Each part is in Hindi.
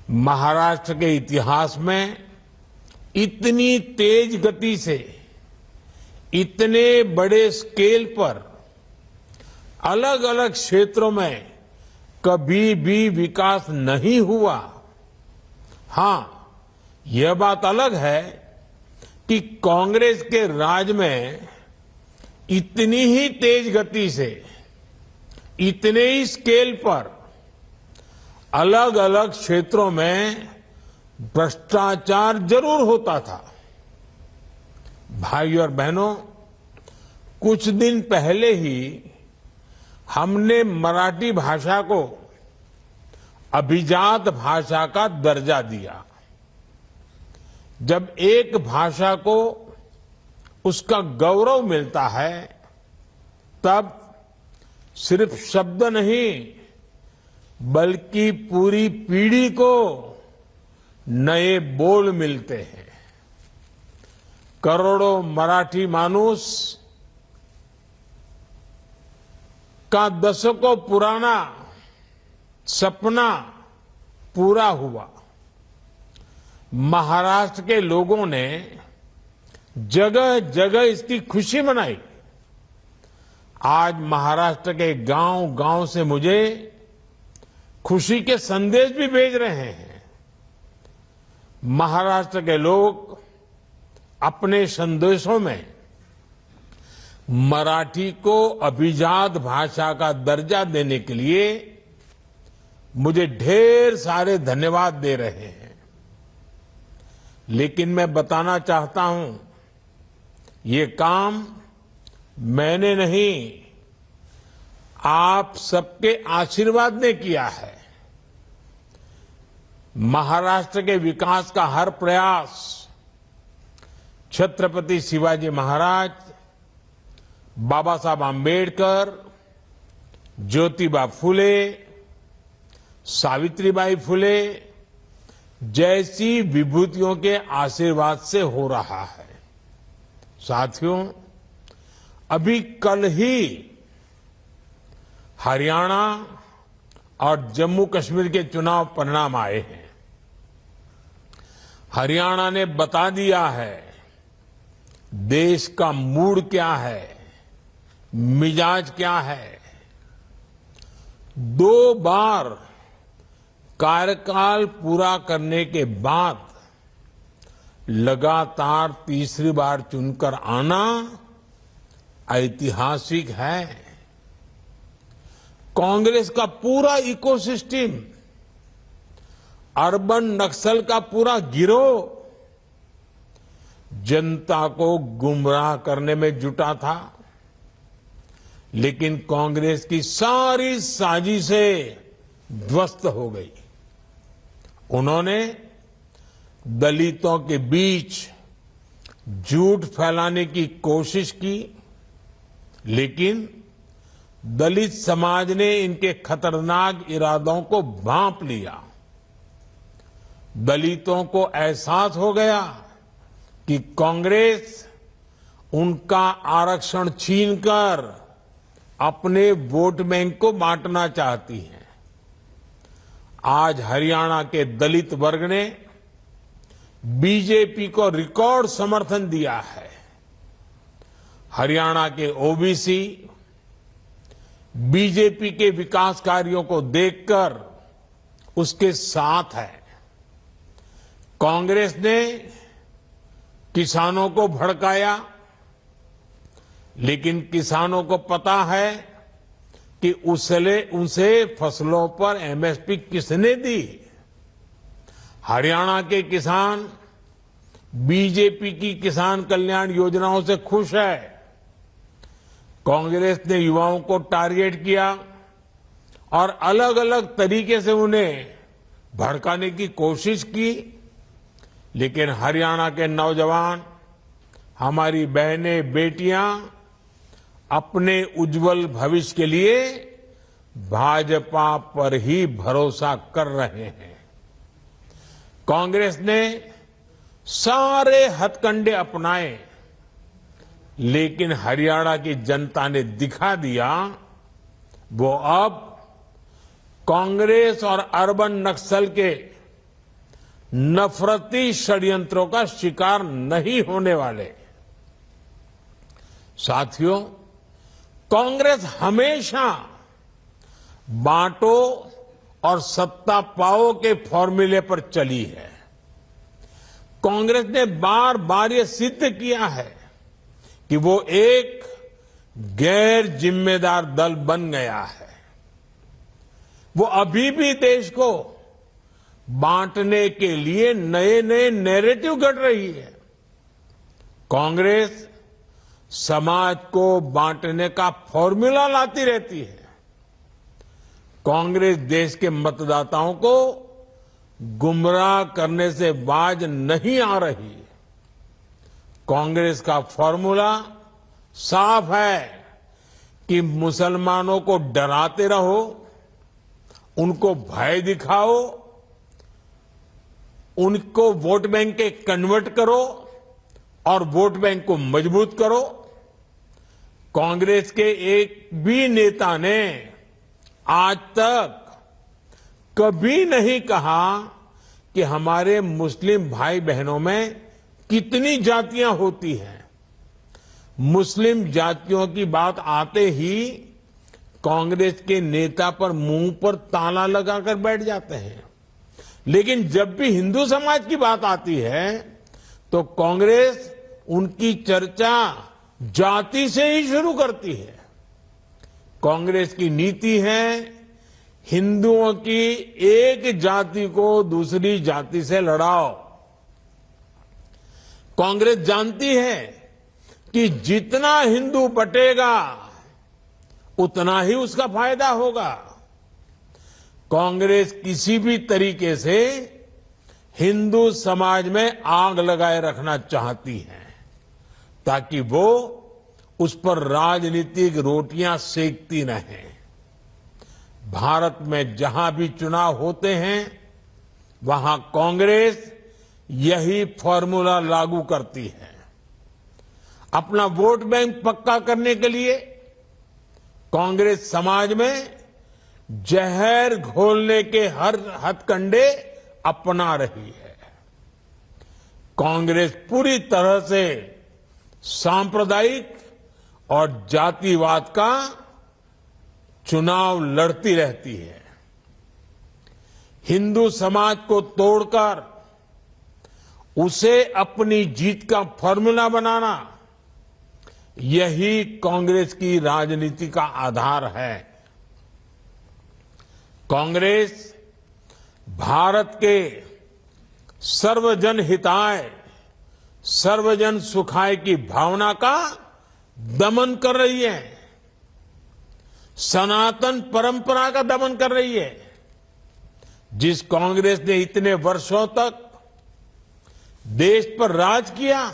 महाराष्ट्र के इतिहास में इतनी तेज गति से इतने बड़े स्केल पर अलग अलग क्षेत्रों में कभी भी विकास नहीं हुआ। हां, यह बात अलग है कि कांग्रेस के राज में इतनी ही तेज गति से इतने ही स्केल पर अलग अलग क्षेत्रों में भ्रष्टाचार जरूर होता था। भाई और बहनों, कुछ दिन पहले ही हमने मराठी भाषा को अभिजात भाषा का दर्जा दिया। जब एक भाषा को उसका गौरव मिलता है, तब सिर्फ शब्द नहीं बल्कि पूरी पीढ़ी को नए बोल मिलते हैं। करोड़ों मराठी मानुष का दशकों पुराना सपना पूरा हुआ। महाराष्ट्र के लोगों ने जगह जगह इसकी खुशी मनाई। आज महाराष्ट्र के गांव गांव से मुझे खुशी के संदेश भी भेज रहे हैं। महाराष्ट्र के लोग अपने संदेशों में मराठी को अभिजात भाषा का दर्जा देने के लिए मुझे ढेर सारे धन्यवाद दे रहे हैं। लेकिन मैं बताना चाहता हूं, ये काम मैंने नहीं, आप सबके आशीर्वाद ने किया है। महाराष्ट्र के विकास का हर प्रयास छत्रपति शिवाजी महाराज, बाबा साहब आंबेडकर, ज्योतिबा फुले, सावित्रीबाई फुले जैसी विभूतियों के आशीर्वाद से हो रहा है। साथियों, अभी कल ही हरियाणा और जम्मू कश्मीर के चुनाव परिणाम आए हैं। हरियाणा ने बता दिया है देश का मूड क्या है, मिजाज क्या है। 2 बार कार्यकाल पूरा करने के बाद लगातार तीसरी बार चुनकर आना ऐतिहासिक है। कांग्रेस का पूरा इकोसिस्टम, अर्बन नक्सल का पूरा गिरोह जनता को गुमराह करने में जुटा था, लेकिन कांग्रेस की सारी साजिशें ध्वस्त हो गई। उन्होंने दलितों के बीच झूठ फैलाने की कोशिश की, लेकिन दलित समाज ने इनके खतरनाक इरादों को भांप लिया। दलितों को एहसास हो गया कि कांग्रेस उनका आरक्षण छीनकर अपने वोट बैंक को बांटना चाहती है। आज हरियाणा के दलित वर्ग ने बीजेपी को रिकॉर्ड समर्थन दिया है। हरियाणा के ओबीसी बीजेपी के विकास कार्यों को देखकर उसके साथ है। कांग्रेस ने किसानों को भड़काया, लेकिन किसानों को पता है कि उसे फसलों पर एमएसपी किसने दी। हरियाणा के किसान बीजेपी की किसान कल्याण योजनाओं से खुश है। कांग्रेस ने युवाओं को टारगेट किया और अलग अलग तरीके से उन्हें भड़काने की कोशिश की, लेकिन हरियाणा के नौजवान, हमारी बहनें, बेटियां अपने उज्जवल भविष्य के लिए भाजपा पर ही भरोसा कर रहे हैं। कांग्रेस ने सारे हथकंडे अपनाए, लेकिन हरियाणा की जनता ने दिखा दिया वो अब कांग्रेस और अर्बन नक्सल के नफरती षड्यंत्रों का शिकार नहीं होने वाले। साथियों, कांग्रेस हमेशा बांटो और सत्ता पाओ के फॉर्मूले पर चली है। कांग्रेस ने बार बार ये सिद्ध किया है कि वो एक गैर जिम्मेदार दल बन गया है। वो अभी भी देश को बांटने के लिए नए नए नैरेटिव गढ़ रही है। कांग्रेस समाज को बांटने का फॉर्मूला लाती रहती है। कांग्रेस देश के मतदाताओं को गुमराह करने से बाज नहीं आ रही। कांग्रेस का फॉर्मूला साफ है कि मुसलमानों को डराते रहो, उनको भय दिखाओ, उनको वोट बैंक के कन्वर्ट करो और वोट बैंक को मजबूत करो। कांग्रेस के एक भी नेता ने आज तक कभी नहीं कहा कि हमारे मुस्लिम भाई बहनों में कितनी जातियां होती हैं। मुस्लिम जातियों की बात आते ही कांग्रेस के नेता पर मुंह पर ताला लगाकर बैठ जाते हैं। लेकिन जब भी हिंदू समाज की बात आती है तो कांग्रेस उनकी चर्चा जाति से ही शुरू करती है। कांग्रेस की नीति है हिंदुओं की एक जाति को दूसरी जाति से लड़ाओ। कांग्रेस जानती है कि जितना हिंदू बटेगा उतना ही उसका फायदा होगा। कांग्रेस किसी भी तरीके से हिंदू समाज में आग लगाए रखना चाहती है ताकि वो उस पर राजनीतिक रोटियां सेकती रहें। भारत में जहां भी चुनाव होते हैं वहां कांग्रेस यही फॉर्मूला लागू करती है। अपना वोट बैंक पक्का करने के लिए कांग्रेस समाज में जहर घोलने के हर हथकंडे अपना रही है। कांग्रेस पूरी तरह से सांप्रदायिक और जातिवाद का चुनाव लड़ती रहती है। हिंदू समाज को तोड़कर उसे अपनी जीत का फॉर्मूला बनाना, यही कांग्रेस की राजनीति का आधार है। कांग्रेस भारत के सर्वजन हिताय, सर्वजन सुखाय की भावना का दमन कर रही है। सनातन परंपरा का दमन कर रही है। जिस कांग्रेस ने इतने वर्षों तक देश पर राज किया,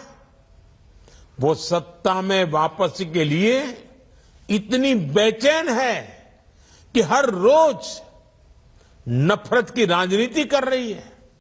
वो सत्ता में वापसी के लिए इतनी बेचैन है कि हर रोज नफरत की राजनीति कर रही है।